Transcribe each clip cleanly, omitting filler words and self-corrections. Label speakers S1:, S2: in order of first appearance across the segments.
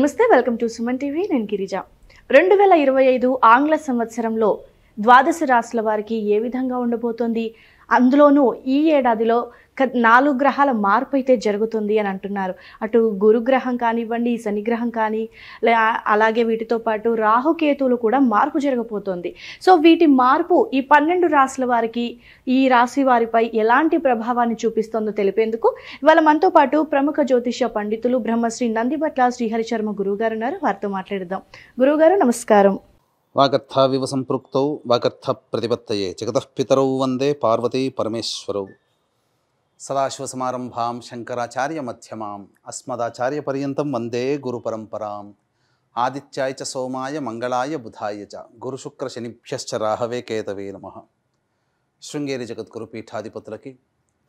S1: నమస్తే, welcome to Suman TV. నేను గిరిజ. 2025 ఆంగ్ల సంవత్సరంలో ద్వాదశ రాశుల వారికి ఏ విధంగా ఉండబోతోంది? అందులోనూ ఈ ఏడాదిలో 4 గ్రహాల మార్పు అయితే జరుగుతుంది అని అంటున్నారు. అటు గురుగ్రహం కానివ్వండి, శనిగ్రహం కానీ, అలాగే వీటితో పాటు రాహుకేతువులు కూడా మార్పు జరగబోతోంది. సో వీటి మార్పు ఈ 12 రాశుల వారికి, ఈ రాశి వారిపై ఎలాంటి ప్రభావాన్ని చూపిస్తుందో తెలిపేందుకు ఇవాళ మనతో పాటు ప్రముఖ జ్యోతిష్య పండితులు బ్రహ్మశ్రీ నందిబట్ల శ్రీహరి శర్మ గురువుగారు ఉన్నారు. వారితో మాట్లాడదాం. గురువుగారు నమస్కారం.
S2: వాగర్థావివ సంపృక్తౌ వాగర్థ ప్రతిపత్తయే జగతః పితరౌ వందే పార్వతీ పరమేశ్వరౌ. సదాశివసమారంభాం శంకరాచార్య మధ్యమాం అస్మదాచార్య పర్యంతం వందే గురు పరంపరాం. ఆదిత్యాయ చ సోమాయ మంగళాయ బుధాయ చ గురుశుక్ర శనిభ్యశ్చ రాహవే కేతవే నమః. శృంగేరి జగద్గురు పీఠాధిపతులకి,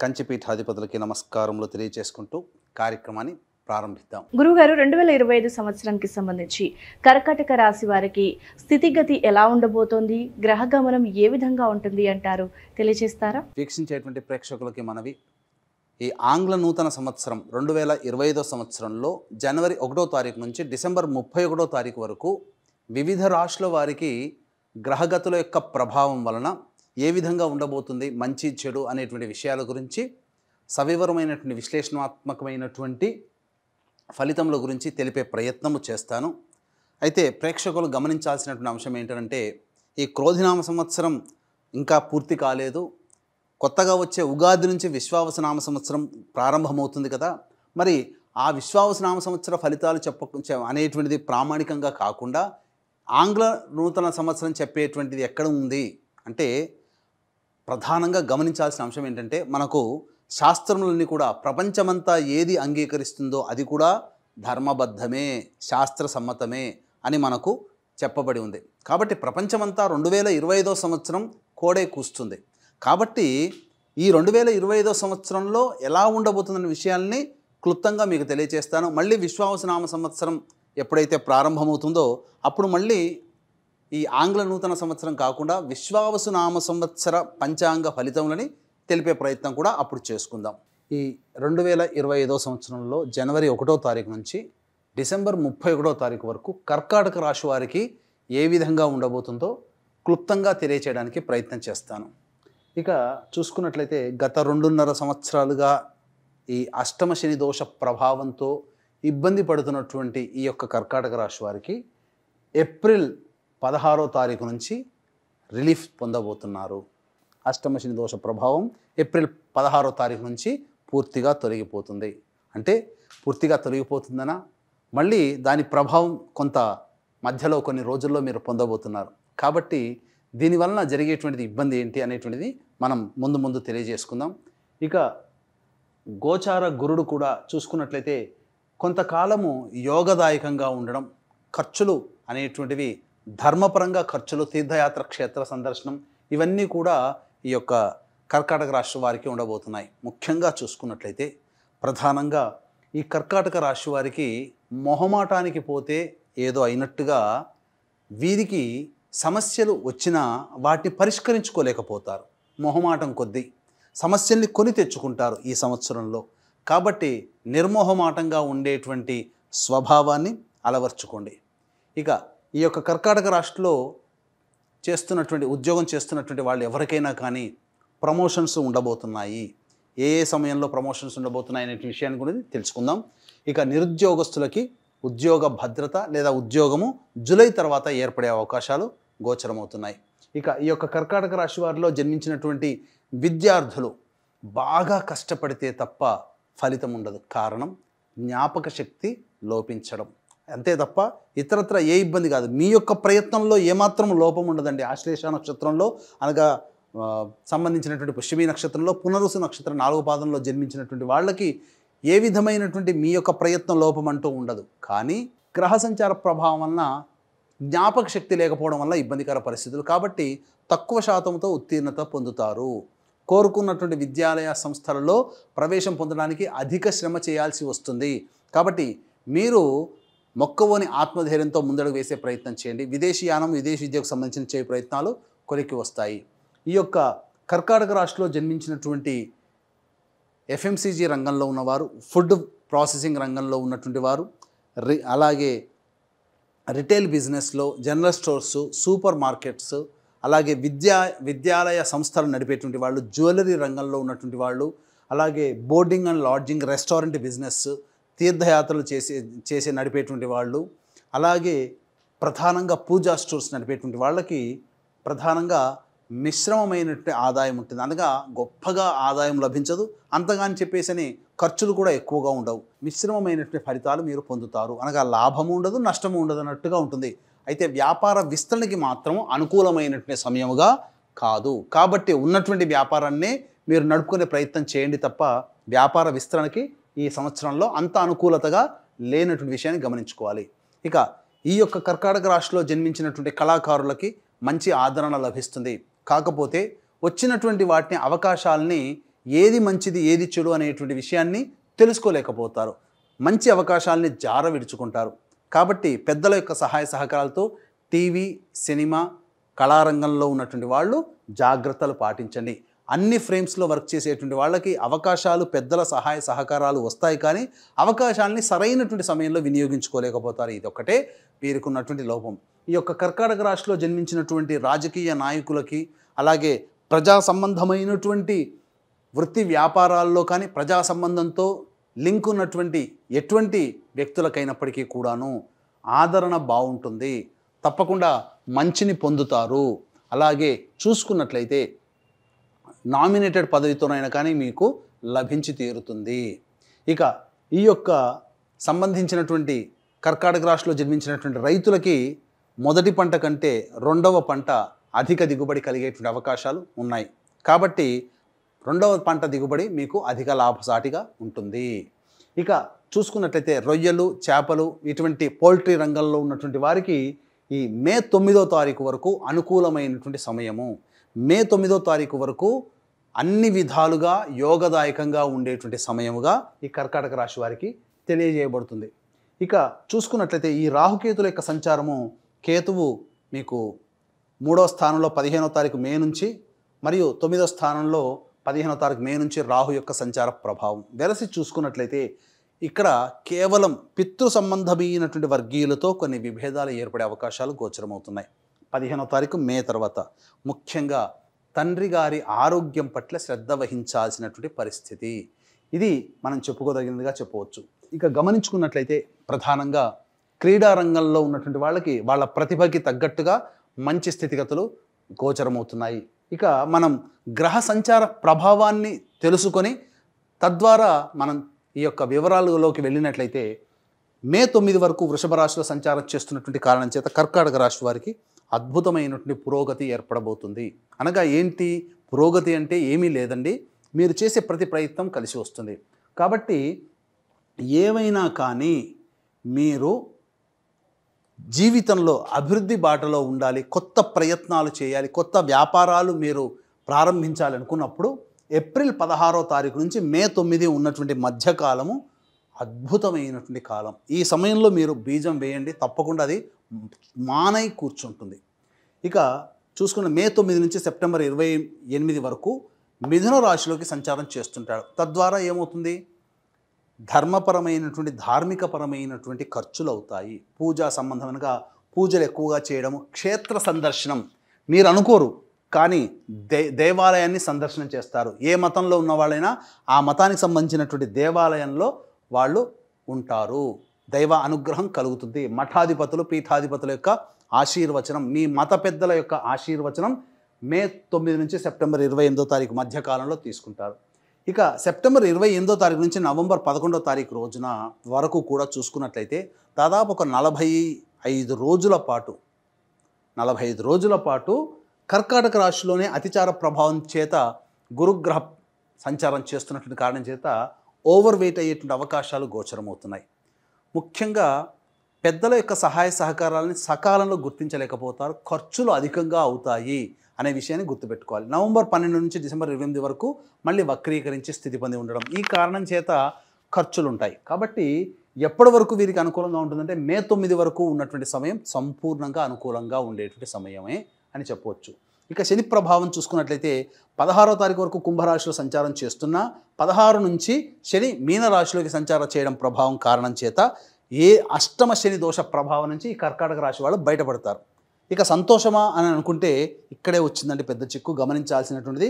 S2: కంచి పీఠాధిపతులకి నమస్కారములు తెలియజేసుకుంటూ కార్యక్రమాన్ని ప్రారంభిద్దాం.
S1: గురువుగారు, 2025 సంవత్సరానికి సంబంధించి కర్కాటక రాశి వారికి స్థితిగతి ఎలా ఉండబోతోంది? గ్రహ గమనం ఏ విధంగా ఉంటుంది అంటారు? తెలియజేస్తారా?
S2: వీక్షించేటువంటి ప్రేక్షకులకి మనవి, ఈ ఆంగ్ల నూతన సంవత్సరం 2025 సంవత్సరంలో జనవరి 1వ తారీఖు నుంచి డిసెంబర్ 31వ తారీఖు వరకు వివిధ రాశుల వారికి గ్రహగతుల యొక్క ప్రభావం వలన ఏ విధంగా ఉండబోతుంది, మంచి చెడు అనేటువంటి విషయాల గురించి సవివరమైనటువంటి విశ్లేషణాత్మకమైనటువంటి ఫలితముల గురించి తెలిపే ప్రయత్నము చేస్తాను. అయితే ప్రేక్షకులు గమనించాల్సినటువంటి అంశం ఏంటంటే, ఈ క్రోధినామ సంవత్సరం ఇంకా పూర్తి కాలేదు. కొత్తగా వచ్చే ఉగాది నుంచి విశ్వావసునామ సంవత్సరం ప్రారంభమవుతుంది కదా. మరి ఆ విశ్వావసునామ సంవత్సర ఫలితాలు అనేటువంటిది ప్రామాణికంగా కాకుండా ఆంగ్ల నూతన సంవత్సరం చెప్పేటువంటిది ఎక్కడ ఉంది అంటే, ప్రధానంగా గమనించాల్సిన అంశం ఏంటంటే, మనకు శాస్త్రములన్నీ కూడా ప్రపంచమంతా ఏది అంగీకరిస్తుందో అది కూడా ధర్మబద్ధమే, శాస్త్ర సమ్మతమే అని మనకు చెప్పబడి ఉంది. కాబట్టి ప్రపంచమంతా 2025 సంవత్సరం కోడే కూస్తుంది. కాబట్టి ఈ 2025 సంవత్సరంలో ఎలా ఉండబోతుందనే విషయాల్ని క్లుప్తంగా మీకు తెలియజేస్తాను. మళ్ళీ విశ్వావసునామ సంవత్సరం ఎప్పుడైతే ప్రారంభమవుతుందో అప్పుడు మళ్ళీ ఈ ఆంగ్ల నూతన సంవత్సరం కాకుండా విశ్వావసునామ సంవత్సర పంచాంగ ఫలితములని తెలిపే ప్రయత్నం కూడా అప్పుడు చేసుకుందాం. ఈ 2025 సంవత్సరంలో జనవరి 1వ తారీఖు నుంచి డిసెంబర్ 31వ తారీఖు వరకు కర్కాటక రాశి వారికి ఏ విధంగా ఉండబోతుందో క్లుప్తంగా తెలియచేయడానికి ప్రయత్నం చేస్తాను. ఇక చూసుకున్నట్లయితే గత 2.5 సంవత్సరాలుగా ఈ అష్టమ శని దోష ప్రభావంతో ఇబ్బంది పడుతున్నటువంటి ఈ యొక్క కర్కాటక రాశి వారికి ఏప్రిల్ 16వ తారీఖు నుంచి రిలీఫ్ పొందబోతున్నారు. అష్టమ శని దోష ప్రభావం ఏప్రిల్ 16వ తారీఖు నుంచి పూర్తిగా తొలగిపోతుంది. అంటే పూర్తిగా తొలగిపోతుందనా, మళ్ళీ దాని ప్రభావం కొంత మధ్యలో కొన్ని రోజుల్లో మీరు పొందబోతున్నారు. కాబట్టి దీనివలన జరిగేటువంటిది ఇబ్బంది ఏంటి అనేటువంటిది మనం ముందు తెలియజేసుకుందాం. ఇక గోచార గురుడు కూడా చూసుకున్నట్లయితే కొంతకాలము యోగదాయకంగా ఉండడం, ఖర్చులు అనేటువంటివి ధర్మపరంగా ఖర్చులు, తీర్థయాత్ర, క్షేత్ర సందర్శనం ఇవన్నీ కూడా ఈ యొక్క కర్కాటక రాశి వారికి ఉండబోతున్నాయి. ముఖ్యంగా చూసుకున్నట్లయితే ప్రధానంగా ఈ కర్కాటక రాశి వారికి మొహమాటానికి పోతే ఏదో అయినట్టుగా వీరికి సమస్యలు వచ్చినా వాటిని పరిష్కరించుకోలేకపోతారు. మొహమాటం కొద్దీ సమస్యల్ని కొని తెచ్చుకుంటారు ఈ సంవత్సరంలో. కాబట్టి నిర్మోహమాటంగా ఉండేటువంటి స్వభావాన్ని అలవర్చుకోండి. ఇక ఈ యొక్క కర్కాటక రాశిలో ఉద్యోగం చేస్తున్నటువంటి వాళ్ళు ఎవరికైనా కానీ ప్రమోషన్స్ ఉండబోతున్నాయి. ఏ సమయంలో ప్రమోషన్స్ ఉండబోతున్నాయి అనే విషయాన్ని కూడా తెలుసుకుందాం. ఇక నిరుద్యోగస్తులకి ఉద్యోగ భద్రత లేదా ఉద్యోగము జూలై తర్వాత ఏర్పడే అవకాశాలు గోచరమవుతున్నాయి. ఇక ఈ యొక్క కర్కాటక రాశి వారిలో జన్మించినటువంటి విద్యార్థులు బాగా కష్టపడితే తప్ప ఫలితం ఉండదు. కారణం జ్ఞాపక శక్తి లోపించడం, అంతే తప్ప ఇతరత్ర ఏ ఇబ్బంది కాదు. మీ యొక్క ప్రయత్నంలో ఏమాత్రం లోపం ఉండదండి. ఆశ్లేష నక్షత్రంలో అనగా సంబంధించినటువంటి పుష్యమి నక్షత్రంలో పునరుసు నక్షత్రం 4వ పాదంలో జన్మించినటువంటి వాళ్ళకి ఏ విధమైనటువంటి మీ యొక్క ప్రయత్నం లోపం అంటూ ఉండదు. కానీ గ్రహ సంచార ప్రభావం వలన జ్ఞాపక శక్తి లేకపోవడం వల్ల ఇబ్బందికర పరిస్థితులు. కాబట్టి తక్కువ శాతంతో ఉత్తీర్ణత పొందుతారు. కోరుకున్నటువంటి విద్యాలయ సంస్థలలో ప్రవేశం పొందడానికి అధిక శ్రమ చేయాల్సి వస్తుంది. కాబట్టి మీరు మొక్కవోని ఆత్మధైర్యంతో ముందడుగు వేసే ప్రయత్నం చేయండి. విదేశీయానం, విదేశీ విద్యకు సంబంధించిన చేయ ప్రయత్నాలు కొలిక్కి వస్తాయి. ఈ యొక్క కర్కాటక రాశిలో జన్మించినటువంటి ఎఫ్ఎంసీజీ రంగంలో ఉన్నవారు, ఫుడ్ ప్రాసెసింగ్ రంగంలో ఉన్నటువంటి వారు, అలాగే రిటైల్ బిజినెస్లో, జనరల్ స్టోర్స్, సూపర్ మార్కెట్స్, అలాగే విద్యాలయ సంస్థలు నడిపేటువంటి వాళ్ళు, జ్యువెలరీ రంగంలో ఉన్నటువంటి వాళ్ళు, అలాగే boarding and lodging, restaurant business, తీర్థయాత్రలు చేసే నడిపేటువంటి వాళ్ళు, అలాగే ప్రధానంగా పూజా స్టోర్స్ నడిపేటువంటి వాళ్ళకి ప్రధానంగా మిశ్రమమైనటువంటి ఆదాయం ఉంటుంది. అనగా గొప్పగా ఆదాయం లభించదు, అంతగా అని చెప్పేసి ఖర్చులు కూడా ఎక్కువగా ఉండవు. మిశ్రమమైనటువంటి ఫలితాలు మీరు పొందుతారు. అనగా లాభము ఉండదు, నష్టము ఉండదు అన్నట్టుగా ఉంటుంది. అయితే వ్యాపార విస్తరణకి మాత్రం అనుకూలమైనటువంటి సమయముగా కాదు. కాబట్టి ఉన్నటువంటి వ్యాపారాన్ని మీరు నడుపుకునే ప్రయత్నం చేయండి తప్ప వ్యాపార విస్తరణకి ఈ సంవత్సరంలో అంత అనుకూలతగా లేనటువంటి విషయాన్ని గమనించుకోవాలి. ఇక ఈ యొక్క కర్కాటక రాశిలో జన్మించినటువంటి కళాకారులకి మంచి ఆదరణ లభిస్తుంది. కాకపోతే వచ్చినటువంటి వాటిని, అవకాశాలని ఏది మంచిది ఏది చెడు అనేటువంటి విషయాన్ని తెలుసుకోలేకపోతారు. మంచి అవకాశాలని జార విడుచుకుంటారు. కాబట్టి పెద్దల యొక్క సహాయ సహకారాలతో టీవీ, సినిమా, కళారంగంలో ఉన్నటువంటి వాళ్ళు జాగ్రత్తలు పాటించండి. అన్ని ఫ్రేమ్స్లో వర్క్ చేసేటువంటి వాళ్ళకి అవకాశాలు, పెద్దల సహాయ సహకారాలు వస్తాయి, కానీ అవకాశాలని సరైనటువంటి సమయంలో వినియోగించుకోలేకపోతారు. ఇదొక్కటే వీరికి ఉన్నటువంటి లోపం. ఈ యొక్క కర్కాటక రాశిలో జన్మించినటువంటి రాజకీయ నాయకులకి, అలాగే ప్రజా సంబంధమైనటువంటి వృత్తి వ్యాపారాల్లో కానీ, ప్రజా సంబంధంతో లింక్ ఉన్నటువంటి ఎటువంటి వ్యక్తులకైనప్పటికీ కూడాను ఆదరణ బాగుంటుంది. తప్పకుండా మంచిని పొందుతారు. అలాగే చూసుకున్నట్లయితే నామినేటెడ్ పదవితోనైనా కానీ మీకు లభించి తీరుతుంది. ఇక ఈ యొక్క సంబంధించినటువంటి కర్కాటక రాశిలో జన్మించినటువంటి రైతులకి మొదటి పంట కంటే రెండవ పంట అధిక దిగుబడి కలిగేటువంటి అవకాశాలు ఉన్నాయి. కాబట్టి రెండవ పంట దిగుబడి మీకు అధిక లాభసాటిగా ఉంటుంది. ఇక చూసుకున్నట్లయితే రొయ్యలు, చేపలు, ఇటువంటి పౌల్ట్రీ రంగంలో ఉన్నటువంటి వారికి ఈ మే 9వ తారీఖు వరకు అనుకూలమైనటువంటి సమయము. మే 9వ తారీఖు వరకు అన్ని విధాలుగా యోగదాయకంగా ఉండేటువంటి సమయముగా ఈ కర్కాటక రాశి వారికి తెలియజేయబడుతుంది. ఇక చూసుకున్నట్లయితే ఈ రాహుకేతుల యొక్క సంచారము, కేతువు మీకు 3వ స్థానంలో 15వ తారీఖు మే నుంచి, మరియు 9వ స్థానంలో 15వ తారీఖు మే నుంచి రాహు యొక్క సంచార ప్రభావం వెరసి చూసుకున్నట్లయితే ఇక్కడ కేవలం పితృ సంబంధమైనటువంటి వర్గీయులతో కొన్ని విభేదాలు ఏర్పడే అవకాశాలు గోచరమవుతున్నాయి 15వ తారీఖు మే తర్వాత. ముఖ్యంగా తండ్రి గారి ఆరోగ్యం పట్ల శ్రద్ధ వహించాల్సినటువంటి పరిస్థితి, ఇది మనం చెప్పుకోదగినదిగా చెప్పవచ్చు. ఇక గమనించుకున్నట్లయితే ప్రధానంగా క్రీడా రంగంలో ఉన్నటువంటి వాళ్ళకి వాళ్ళ ప్రతిభకి తగ్గట్టుగా మంచి స్థితిగతులు గోచరమవుతున్నాయి. ఇక మనం గ్రహ సంచార ప్రభావాన్ని తెలుసుకొని తద్వారా మనం ఈ యొక్క వివరాలలోకి వెళ్ళినట్లయితే మే 9 వరకు వృషభ రాశిలో సంచారం చేస్తున్నటువంటి కారణం చేత కర్కాటక రాశి వారికి అద్భుతమైనటువంటి పురోగతి ఏర్పడబోతుంది. అనగా ఏంటి పురోగతి అంటే? ఏమీ లేదండి, మీరు చేసే ప్రతి ప్రయత్నం కలిసి వస్తుంది. కాబట్టి ఏవైనా కానీ మీరు జీవితంలో అభివృద్ధి బాటలో ఉండాలి, కొత్త ప్రయత్నాలు చేయాలి, కొత్త వ్యాపారాలు మీరు ప్రారంభించాలనుకున్నప్పుడు ఏప్రిల్ 16వ తారీఖు నుంచి మే 9 ఉన్నటువంటి మధ్యకాలము అద్భుతమైనటువంటి కాలం. ఈ సమయంలో మీరు బీజం వేయండి, తప్పకుండా అది మానై కూర్చుంటుంది. ఇక చూసుకున్న మే 9 నుంచి సెప్టెంబర్ 28 వరకు మిథున రాశిలోకి సంచారం చేస్తుంటాడు. తద్వారా ఏమవుతుంది? ధర్మపరమైనటువంటి, ధార్మికపరమైనటువంటి ఖర్చులు అవుతాయి. పూజా సంబంధంగా పూజలు ఎక్కువగా చేయడము, క్షేత్ర సందర్శనం. మీరు అనుకోరు కానీ దేవాలయాన్ని సందర్శనం చేస్తారు. ఏ మతంలో ఉన్న వాళ్ళైనా ఆ మతానికి సంబంధించినటువంటి దేవాలయంలో వాళ్ళు ఉంటారు. దైవ అనుగ్రహం కలుగుతుంది. మఠాధిపతులు, పీఠాధిపతుల యొక్క ఆశీర్వచనం, మీ మత పెద్దల యొక్క ఆశీర్వచనం మే 9 నుంచి సెప్టెంబర్ 28వ తారీఖు మధ్యకాలంలో తీసుకుంటారు. ఇక సెప్టెంబర్ 28వ తారీఖు నుంచి నవంబర్ 11వ తారీఖు రోజున వరకు కూడా చూసుకున్నట్లయితే దాదాపు ఒక 45 రోజుల పాటు కర్కాటక రాశిలోనే అతిచార ప్రభావం చేత గురుగ్రహ సంచారం చేస్తున్నటువంటి కారణం చేత ఓవర్ వెయిట్ అయ్యేటువంటి అవకాశాలు గోచరమవుతున్నాయి. ముఖ్యంగా పెద్దల యొక్క సహాయ సహకారాలని సకాలంలో గుర్తించలేకపోతారు, ఖర్చులు అధికంగా అవుతాయి అనే విషయాన్ని గుర్తుపెట్టుకోవాలి. నవంబర్ 12 నుంచి డిసెంబర్ 28 వరకు మళ్ళీ వక్రీకరించి స్థితి పొంది ఉండడం, ఈ కారణం చేత ఖర్చులు ఉంటాయి. కాబట్టి ఎప్పటి వరకు వీరికి అనుకూలంగా ఉంటుందంటే మే 9 వరకు ఉన్నటువంటి సమయం సంపూర్ణంగా అనుకూలంగా ఉండేటువంటి సమయమే అని చెప్పవచ్చు. ఇక శని ప్రభావం చూసుకున్నట్లయితే 16వ తారీఖు వరకు కుంభరాశిలో సంచారం చేస్తున్నా 16 నుంచి శని మీనరాశిలోకి సంచారం చేయడం ప్రభావం కారణం చేత ఏ అష్టమ శని దోష ప్రభావం నుంచి ఈ కర్కాటక రాశి వాళ్ళు బయటపడతారు. ఇక సంతోషమా అని అనుకుంటే ఇక్కడే వచ్చిందండి పెద్ద చిక్కు. గమనించాల్సినటువంటిది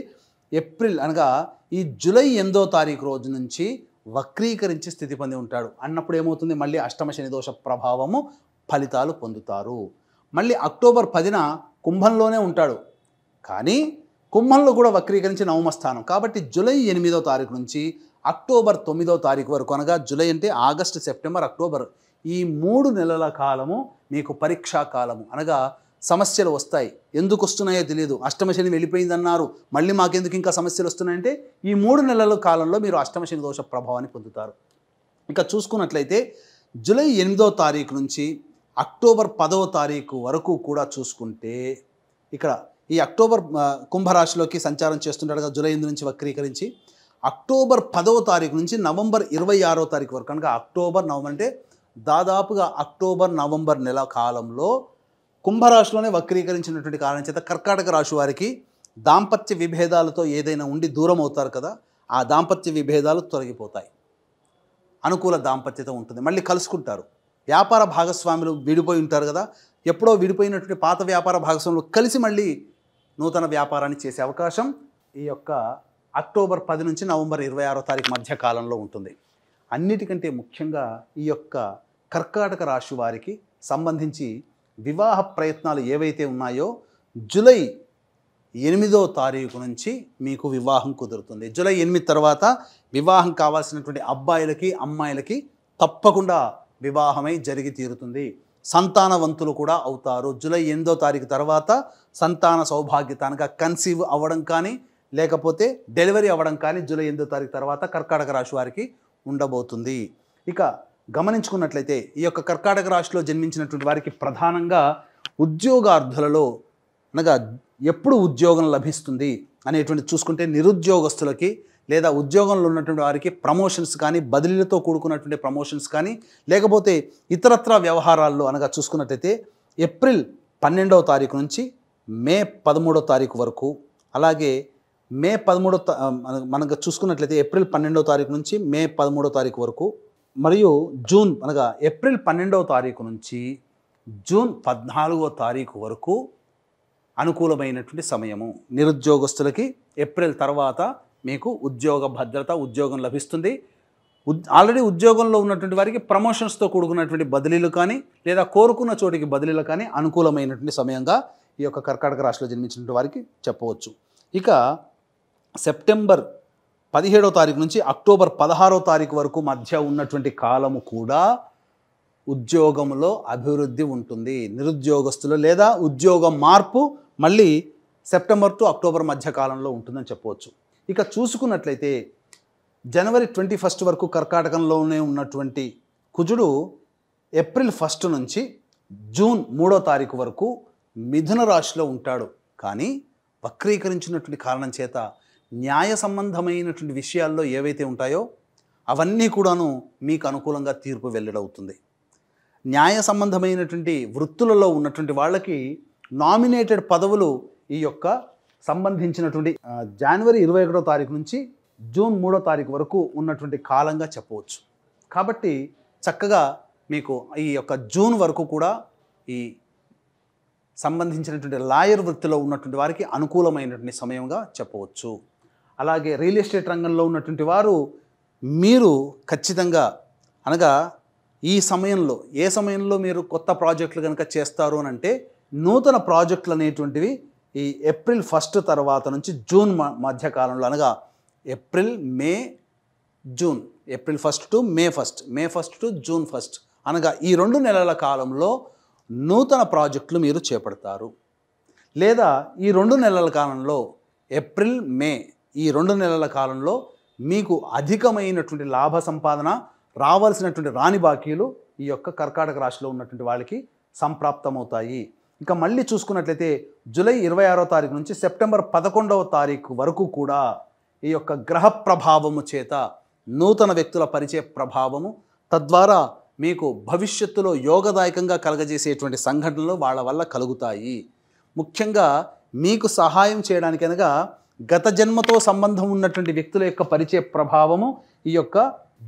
S2: ఏప్రిల్ అనగా ఈ జూలై 8వ తారీఖు రోజు నుంచి వక్రీకరించి స్థితి పొంది ఉంటాడు అన్నప్పుడు ఏమవుతుంది, మళ్ళీ అష్టమ శని దోష ప్రభావము ఫలితాలు పొందుతారు. మళ్ళీ అక్టోబర్ 10న కుంభంలోనే ఉంటాడు, కానీ కుంభంలో కూడా వక్రీకరించి నవమ స్థానం. కాబట్టి జూలై 8వ తారీఖు నుంచి అక్టోబర్ 9వ తారీఖు వరకు, అనగా జూలై అంటే ఆగస్టు, సెప్టెంబర్, అక్టోబర్, ఈ 3 నెలల కాలము మీకు పరీక్షా కాలము. అనగా సమస్యలు వస్తాయి. ఎందుకు వస్తున్నాయో తెలియదు. అష్టమ శని వెళ్ళిపోయిందన్నారు, మళ్ళీ మాకెందుకు ఇంకా సమస్యలు వస్తున్నాయంటే ఈ 3 నెలల కాలంలో మీరు అష్టమ శని దోష ప్రభావాన్ని పొందుతారు. ఇక చూసుకున్నట్లయితే జూలై 8వ తారీఖు నుంచి అక్టోబర్ 10వ తారీఖు వరకు కూడా చూసుకుంటే, ఇక్కడ ఈ అక్టోబర్ కుంభరాశిలోకి సంచారం చేస్తుంటాడు కదా, జూలై 8 నుంచి వక్రీకరించి అక్టోబర్ 10వ తారీఖు నుంచి నవంబర్ 26వ తారీఖు వరకు, కనుక అక్టోబర్, నవంబర్ అంటే దాదాపుగా అక్టోబర్, నవంబర్ నెల కాలంలో కుంభరాశిలోనే వక్రీకరించినటువంటి కారణం చేత కర్కాటక రాశి వారికి దాంపత్య విభేదాలతో ఏదైనా ఉండి దూరం అవుతారు కదా, ఆ దాంపత్య విభేదాలు తొలగిపోతాయి. అనుకూల దాంపత్యత ఉంటుంది, మళ్ళీ కలుసుకుంటారు. వ్యాపార భాగస్వాములు విడిపోయి ఉంటారు కదా, ఎప్పుడో విడిపోయినటువంటి పాత వ్యాపార భాగస్వాములు కలిసి మళ్ళీ నూతన వ్యాపారాన్ని చేసే అవకాశం ఈ యొక్క అక్టోబర్ 10 నుంచి నవంబర్ 26వ తారీఖు మధ్య కాలంలో ఉంటుంది. అన్నిటికంటే ముఖ్యంగా ఈ యొక్క కర్కాటక రాశి వారికి సంబంధించి వివాహ ప్రయత్నాలు ఏవైతే ఉన్నాయో జూలై 8వ తారీఖు నుంచి మీకు వివాహం కుదురుతుంది. జూలై 8 తర్వాత వివాహం కావాల్సినటువంటి అబ్బాయిలకి, అమ్మాయిలకి తప్పకుండా వివాహమై జరిగి తీరుతుంది. సంతానవంతులు కూడా అవుతారు. జూలై 8వ తారీఖు తర్వాత సంతాన సౌభాగ్యత అనగా కన్సీవ్ అవ్వడం కానీ లేకపోతే డెలివరీ అవ్వడం కానీ జూలై 8వ తారీఖు తర్వాత కర్కాటక రాశి వారికి ఉండబోతుంది. ఇక గమనించుకున్నట్లయితే ఈ యొక్క కర్కాటక రాశిలో జన్మించినటువంటి వారికి ప్రధానంగా ఉద్యోగార్థులలో అనగా ఎప్పుడు ఉద్యోగం లభిస్తుంది అనేటువంటి చూసుకుంటే, నిరుద్యోగస్తులకి లేదా ఉద్యోగంలో ఉన్నటువంటి వారికి ప్రమోషన్స్ కానీ, బదిలీలతో కూడుకున్నటువంటి ప్రమోషన్స్ కానీ, లేకపోతే ఇతరత్ర వ్యవహారాల్లో అనగా చూసుకున్నట్లయితే ఏప్రిల్ 12వ తారీఖు నుంచి మే 13వ తారీఖు వరకు, అలాగే మే 13వ మనకు చూసుకున్నట్లయితే ఏప్రిల్ 12వ తారీఖు నుంచి మే 13వ తారీఖు వరకు, మరియు జూన్ అనగా ఏప్రిల్ 12వ తారీఖు నుంచి జూన్ 14వ తారీఖు వరకు అనుకూలమైనటువంటి సమయము. నిరుద్యోగస్తులకి ఏప్రిల్ తర్వాత మీకు ఉద్యోగ భద్రత, ఉద్యోగం లభిస్తుంది. ఆల్రెడీ ఉద్యోగంలో ఉన్నటువంటి వారికి ప్రమోషన్స్తో కూడుకున్నటువంటి బదిలీలు కానీ లేదా కోరుకున్న చోటికి బదిలీలు కానీ అనుకూలమైనటువంటి సమయంగా ఈ యొక్క కర్కాటక రాశిలో జన్మించినటువంటి వారికి చెప్పవచ్చు. ఇక సెప్టెంబర్ 17వ తారీఖు నుంచి అక్టోబర్ 16వ తారీఖు వరకు మధ్య ఉన్నటువంటి కాలము కూడా ఉద్యోగంలో అభివృద్ధి ఉంటుంది. నిరుద్యోగస్తులు లేదా ఉద్యోగం మార్పు మళ్ళీ సెప్టెంబర్ టు అక్టోబర్ మధ్య కాలంలో ఉంటుందని చెప్పవచ్చు. ఇక చూసుకున్నట్లయితే జనవరి 21 వరకు కర్కాటకంలోనే ఉన్నటువంటి కుజుడు ఏప్రిల్ 1 నుంచి జూన్ 3వ తారీఖు వరకు మిథున రాశిలో ఉంటాడు. కానీ వక్రీకరించినటువంటి కారణం చేత న్యాయ సంబంధమైనటువంటి విషయాల్లో ఏవైతే ఉంటాయో అవన్నీ కూడాను మీకు అనుకూలంగా తీర్పు వెల్లడవుతుంది. న్యాయ సంబంధమైనటువంటి వృత్తులలో ఉన్నటువంటి వాళ్ళకి నామినేటెడ్ పదవులు ఈ యొక్క సంబంధించినటువంటి జనవరి 21వ తారీఖు నుంచి జూన్ 3వ తారీఖు వరకు ఉన్నటువంటి కాలంగా చెప్పవచ్చు. కాబట్టి చక్కగా మీకు ఈ యొక్క జూన్ వరకు కూడా ఈ సంబంధించినటువంటి లాయర్ వృత్తిలో ఉన్నటువంటి వారికి అనుకూలమైనటువంటి సమయంగా చెప్పవచ్చు. అలాగే రియల్ ఎస్టేట్ రంగంలో ఉన్నటువంటి వారు మీరు ఖచ్చితంగా అనగా ఈ సమయంలో ఏ సమయంలో మీరు కొత్త ప్రాజెక్టులు కనుక చేస్తారు అని అంటే, నూతన ప్రాజెక్టులు అనేటువంటివి ఈ ఏప్రిల్ 1 తర్వాత నుంచి జూన్ మధ్యకాలంలో అనగా April, May, June, April 1 to May 1, May 1 to June 1 అనగా ఈ 2 నెలల కాలంలో నూతన ప్రాజెక్టులు మీరు చేపడతారు. లేదా ఈ 2 నెలల కాలంలో ఏప్రిల్, మే ఈ 2 నెలల కాలంలో మీకు అధికమైనటువంటి లాభ సంపాదన, రావాల్సినటువంటి రాని బాకీలు ఈ యొక్క కర్కాటక రాశిలో ఉన్నటువంటి వాళ్ళకి సంప్రాప్తమవుతాయి. ఇంకా మళ్ళీ చూసుకున్నట్లయితే జూలై 26వ తారీఖు నుంచి సెప్టెంబర్ 11వ తారీఖు వరకు కూడా ఈ యొక్క గ్రహ ప్రభావము చేత నూతన వ్యక్తుల పరిచయ ప్రభావము, తద్వారా మీకు భవిష్యత్తులో యోగదాయకంగా కలగజేసేటువంటి సంఘటనలు వాళ్ళ వల్ల కలుగుతాయి. ముఖ్యంగా మీకు సహాయం చేయడానికి అనగా గత జన్మతో సంబంధం ఉన్నటువంటి వ్యక్తుల యొక్క పరిచయ ప్రభావము ఈ యొక్క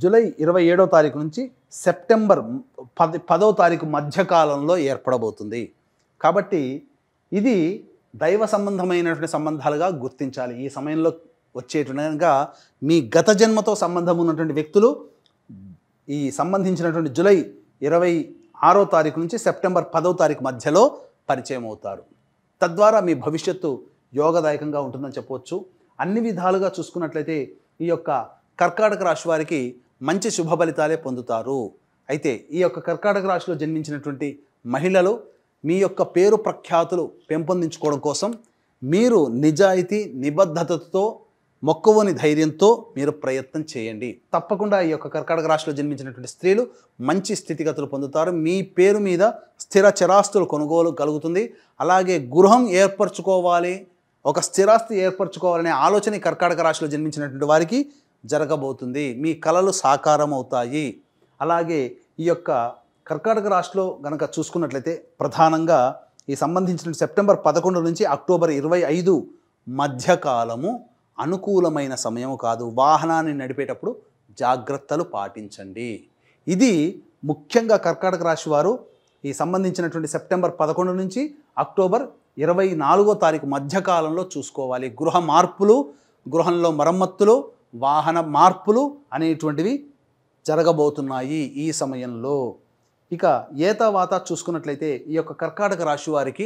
S2: జూలై 27వ తారీఖు నుంచి సెప్టెంబర్ 10వ తారీఖు మధ్యకాలంలో ఏర్పడబోతుంది. కాబట్టి ఇది దైవ సంబంధమైనటువంటి సంబంధాలుగా గుర్తించాలి. ఈ సమయంలో వచ్చేట్టుగా మీ గత జన్మతో సంబంధం ఉన్నటువంటి వ్యక్తులు ఈ సంబంధించినటువంటి జూలై 26వ తారీఖు నుంచి సెప్టెంబర్ 10వ తారీఖు మధ్యలో పరిచయం అవుతారు. తద్వారా మీ భవిష్యత్తు యోగదాయకంగా ఉంటుందని చెప్పవచ్చు. అన్ని విధాలుగా చూసుకున్నట్లయితే ఈ యొక్క కర్కాటక రాశి వారికి మంచి శుభ ఫలితాలే పొందుతారు. అయితే ఈ యొక్క కర్కాటక రాశిలో జన్మించినటువంటి మహిళలు మీ యొక్క పేరు ప్రఖ్యాతులు పెంపొందించుకోవడం కోసం మీరు నిజాయితీ నిబద్ధతతో మొక్కవోని ధైర్యంతో మీరు ప్రయత్నం చేయండి. తప్పకుండా ఈ యొక్క కర్కాటక రాశిలో జన్మించినటువంటి స్త్రీలు మంచి స్థితిగతులు పొందుతారు. మీ పేరు మీద స్థిర చరాస్తులు కొనుగోలు కలుగుతుంది. అలాగే గృహం ఏర్పరచుకోవాలి, ఒక స్థిరాస్తి ఏర్పరచుకోవాలనే ఆలోచన కర్కాటక రాశిలో జన్మించినటువంటి వారికి జరగబోతుంది. మీ కలలు సాకారం అవుతాయి. అలాగే ఈ యొక్క కర్కాటక రాశిలో కనుక చూసుకున్నట్లయితే ప్రధానంగా ఈ సంబంధించిన సెప్టెంబర్ 11 నుంచి అక్టోబర్ 25 మధ్యకాలము అనుకూలమైన సమయం కాదు. వాహనాన్ని నడిపేటప్పుడు జాగ్రత్తలు పాటించండి. ఇది ముఖ్యంగా కర్కాటక రాశి వారు ఈ సంబంధించినటువంటి సెప్టెంబర్ 11 నుంచి అక్టోబర్ 24వ తారీఖు మధ్యకాలంలో చూసుకోవాలి. గృహ మార్పులు, గృహంలో మరమ్మతులు, వాహన మార్పులు అనేటువంటివి జరగబోతున్నాయి ఈ సమయంలో. ఇక ఏతావాత చూసుకున్నట్లయితే ఈ యొక్క కర్కాటక రాశి వారికి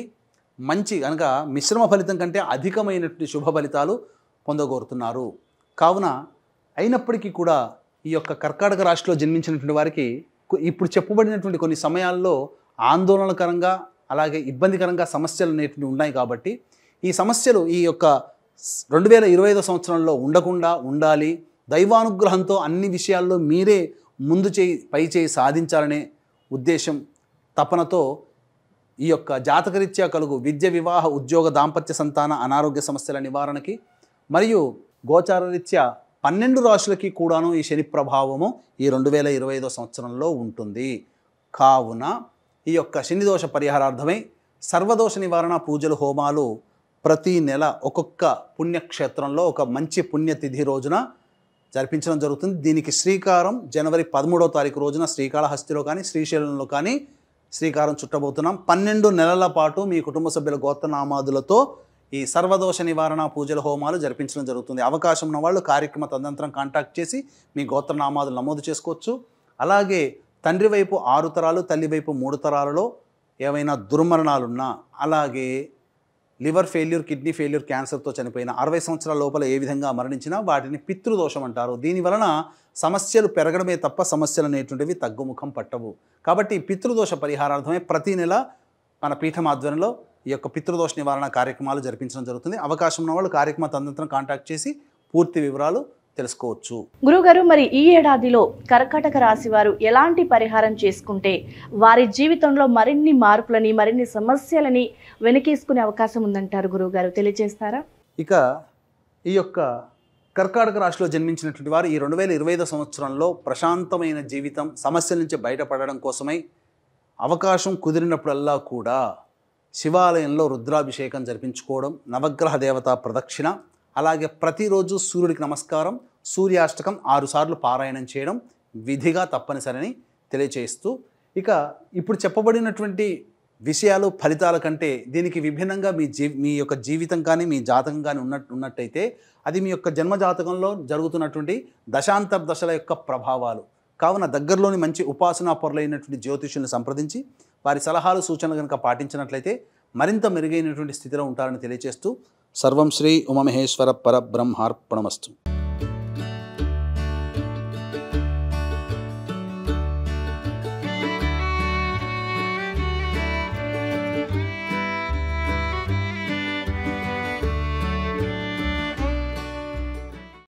S2: మంచి కనుక మిశ్రమ ఫలితం కంటే అధికమైనటువంటి శుభ ఫలితాలు పొందగోరుతున్నారు. కావున అయినప్పటికీ కూడా ఈ యొక్క కర్కాటక రాశిలో జన్మించినటువంటి వారికి ఇప్పుడు చెప్పబడినటువంటి కొన్ని సమయాల్లో ఆందోళనకరంగా అలాగే ఇబ్బందికరంగా సమస్యలు అనేటువంటి ఉన్నాయి. కాబట్టి ఈ సమస్యలు ఈ యొక్క 2025 సంవత్సరంలో ఉండకుండా ఉండాలి. దైవానుగ్రహంతో అన్ని విషయాల్లో మీరే ముందు చేయి పై చేయి సాధించాలనే ఉద్దేశం తపనతో ఈ యొక్క జాతకరీత్యా కలుగు విద్య, వివాహ, ఉద్యోగ, దాంపత్య, సంతాన, అనారోగ్య సమస్యల నివారణకి మరియు గోచారరీత్యా 12 రాశులకి కూడాను ఈ శని ప్రభావము ఈ 2025 సంవత్సరంలో ఉంటుంది. కావున ఈ యొక్క శని దోష పరిహారార్థమై సర్వదోష నివారణ పూజలు, హోమాలు ప్రతి నెల ఒక్కొక్క పుణ్యక్షేత్రంలో ఒక మంచి పుణ్యతిథి రోజున జరిపించడం జరుగుతుంది. దీనికి శ్రీకారం జనవరి 13వ తారీఖు రోజున శ్రీకాళహస్తిలో కానీ శ్రీశైలంలో కానీ శ్రీకారం చుట్టబోతున్నాం. 12 నెలల పాటు మీ కుటుంబ సభ్యుల గోత్రనామాదులతో ఈ సర్వదోష నివారణ పూజల, హోమాలు జరిపించడం జరుగుతుంది. అవకాశం ఉన్న వాళ్ళు కార్యక్రమ తదనంతరం కాంటాక్ట్ చేసి మీ గోత్రనామాదులు నమోదు చేసుకోవచ్చు. అలాగే తండ్రి వైపు 6 తరాలు, తల్లి వైపు 3 తరాలలో ఏవైనా దుర్మరణాలున్నా, అలాగే లివర్ ఫెయిల్యూర్, కిడ్నీ ఫెయిల్యూర్, క్యాన్సర్తో చనిపోయిన 60 సంవత్సరాల లోపల ఏ విధంగా మరణించినా వాటిని పితృదోషం అంటారు. దీనివలన సమస్యలు పెరగడమే తప్ప సమస్యలు అనేటువంటివి తగ్గుముఖం పట్టవు. కాబట్టి పితృదోష పరిహారార్థమే ప్రతి నెల మన పీఠం ఆధ్వర్యంలో ఈ యొక్క పితృదోష నివారణ కార్యక్రమాలు జరిపించడం జరుగుతుంది. అవకాశం ఉన్న వాళ్ళు కార్యక్రమ తదనంతరం కాంటాక్ట్ చేసి పూర్తి వివరాలు తెలుసుకోవచ్చు.
S1: గురుగారు, మరి ఈ ఏడాదిలో కర్కాటక రాశి వారు ఎలాంటి పరిహారం చేసుకుంటే వారి జీవితంలో మరిన్ని మార్పులని, మరిన్ని సమస్యలని వెనకేసుకునే అవకాశం ఉందంటారు గురువుగారు, తెలియజేస్తారా?
S2: ఇక ఈ యొక్క కర్కాటక రాశిలో జన్మించినటువంటి వారు ఈ 2025 సంవత్సరంలో ప్రశాంతమైన జీవితం, సమస్యల నుంచి బయటపడడం కోసమై అవకాశం కుదిరినప్పుడల్లా కూడా శివాలయంలో రుద్రాభిషేకం జరిపించుకోవడం, నవగ్రహ దేవత ప్రదక్షిణ, అలాగే ప్రతిరోజు సూర్యుడికి నమస్కారం, సూర్యాష్టకం 6 సార్లు పారాయణం చేయడం విధిగా తప్పనిసరిని తెలియచేస్తూ, ఇక ఇప్పుడు చెప్పబడినటువంటి విషయాలు, ఫలితాల కంటే దీనికి విభిన్నంగా మీ యొక్క జీవితం కానీ మీ జాతకం కానీ ఉన్నట్టయితే అది మీ యొక్క జన్మజాతకంలో జరుగుతున్నటువంటి దశాంతర్దశల యొక్క ప్రభావాలు. కావున దగ్గరలోని మంచి ఉపాసనా పరులైనటువంటి జ్యోతిష్యులను సంప్రదించి వారి సలహాలు, సూచనలు కనుక పాటించినట్లయితే మరింత మెరుగైనటువంటి స్థితిలో ఉంటారని తెలియజేస్తూ సర్వం శ్రీ ఉమామహేశ్వర పరబ్రహ్మార్పణమస్తు.